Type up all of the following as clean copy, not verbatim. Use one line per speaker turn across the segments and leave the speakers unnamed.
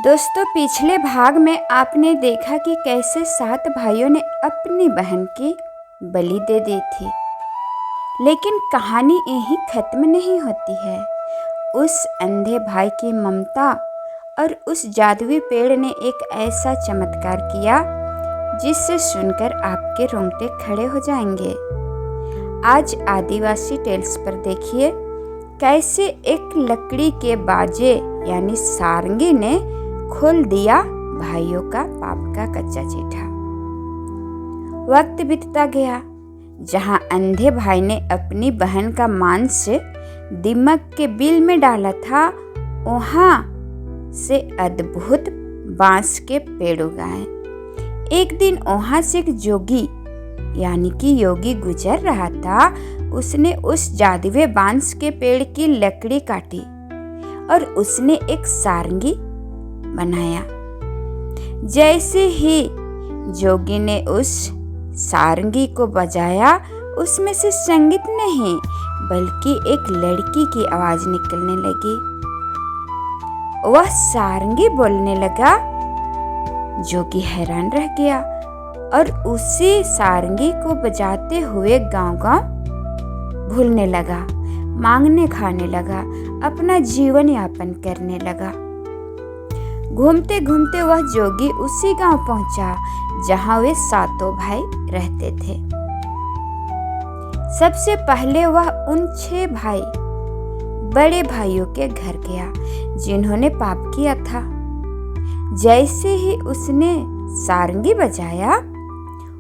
दोस्तों, पिछले भाग में आपने देखा कि कैसे 7 भाइयों ने अपनी बहन की बलि दे दी थी। लेकिन कहानी यहीं खत्म नहीं होती है। उस अंधे भाई की ममता और उस जादुई पेड़ ने एक ऐसा चमत्कार किया जिससे सुनकर आपके रोंगटे खड़े हो जाएंगे। आज आदिवासी टेल्स पर देखिए कैसे एक लकड़ी के बाजे यानी सारंगी ने खोल दिया भाइयों का पाप का कच्चा चिट्ठा। वक्त बीतता गया। जहां अंधे भाई ने अपनी बहन का मांस दीमक के बिल में डाला था, वहां से अद्भुत बांस के पेड़ उगाए। एक दिन वहां से एक जोगी यानी कि योगी गुजर रहा था। उसने उस जादुई बांस के पेड़ की लकड़ी काटी और उसने एक सारंगी बनाया। जैसे ही जोगी ने उस सारंगी को बजाया, उसमें से संगीत नहीं बल्कि एक लड़की की आवाज निकलने लगी। वह सारंगी बोलने लगा। जोगी हैरान रह गया और उसी सारंगी को बजाते हुए गांव-गांव भूलने लगा, मांगने खाने लगा, अपना जीवन यापन करने लगा। घूमते घूमते वह जोगी उसी गांव पहुंचा जहां वे 7 भाई रहते थे। सबसे पहले वह उन 6 भाई बड़े भाइयों के घर गया जिन्होंने पाप किया था। जैसे ही उसने सारंगी बजाया,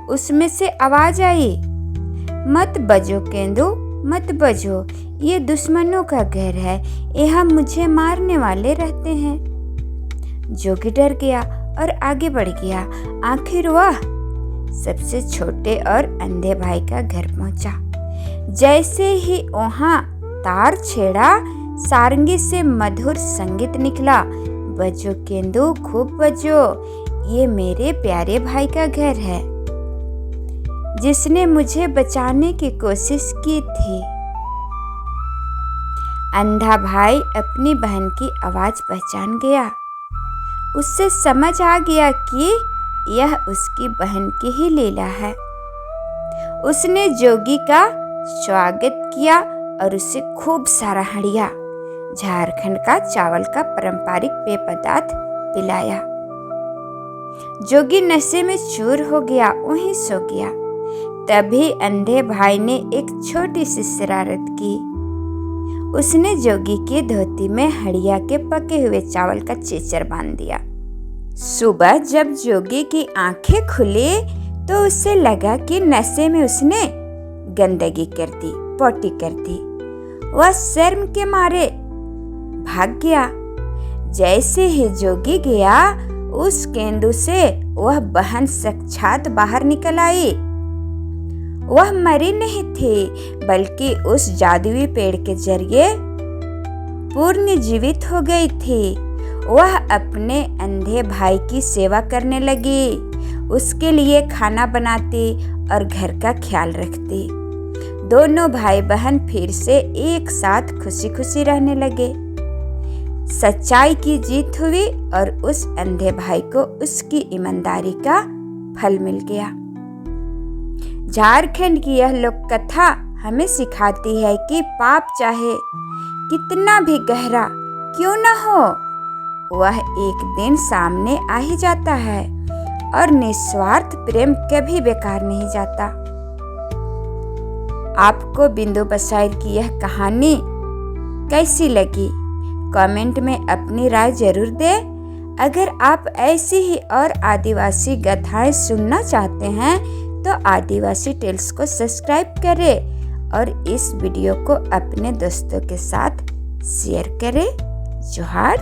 उसमें से आवाज आई, मत बजो केंदू, मत बजो, ये दुश्मनों का घर है, यहाँ मुझे मारने वाले रहते हैं। जोगी डर गया और आगे बढ़ गया। आखिर वह सबसे छोटे और अंधे भाई का घर पहुंचा। जैसे ही वहां तार छेड़ा, सारंगी से मधुर संगीत निकला, बजो केंदू, खूब बजो, ये मेरे प्यारे भाई का घर है जिसने मुझे बचाने की कोशिश की थी। अंधा भाई अपनी बहन की आवाज पहचान गया। उससे समझ आ गया कि यह उसकी बहन की ही लीला है। उसने जोगी का स्वागत किया और उसे खूब सारा हड़िया झारखंड का चावल का पारंपरिक पेय पदार्थ पिलाया। जोगी नशे में चूर हो गया, वहीं सो गया। तभी अंधे भाई ने एक छोटी सी शरारत की। उसने जोगी की धोती में हड़िया के पके हुए चावल का चेचर बांध दिया। सुबह जब जोगी की आंखें खुली तो उसे लगा कि नशे में उसने गंदगी कर दी, पोटी कर दी। वह शर्म के मारे भाग गया। जैसे ही जोगी गया, उस केंदू से वह बहन साक्षात बाहर निकल आई। वह मरी नहीं थी बल्कि उस जादुई पेड़ के जरिए पूर्ण जीवित हो गई थी। वह अपने अंधे भाई की सेवा करने लगी, उसके लिए खाना बनाती और घर का ख्याल रखती। दोनों भाई बहन फिर से एक साथ खुशी खुशी रहने लगे। सच्चाई की जीत हुई और उस अंधे भाई को उसकी ईमानदारी का फल मिल गया। झारखंड की यह लोक कथा हमें सिखाती है कि पाप चाहे कितना भी गहरा क्यों न हो, वह एक दिन सामने आ ही जाता है और निस्वार्थ प्रेम कभी बेकार नहीं जाता। आपको बिंदु बसाइल की यह कहानी कैसी लगी? कमेंट में अपनी राय जरूर दें। अगर आप ऐसी ही और आदिवासी गाथाएं सुनना चाहते हैं तो आदिवासी टेल्स को सब्सक्राइब करें और इस वीडियो को अपने दोस्तों के साथ शेयर करें। जोहार।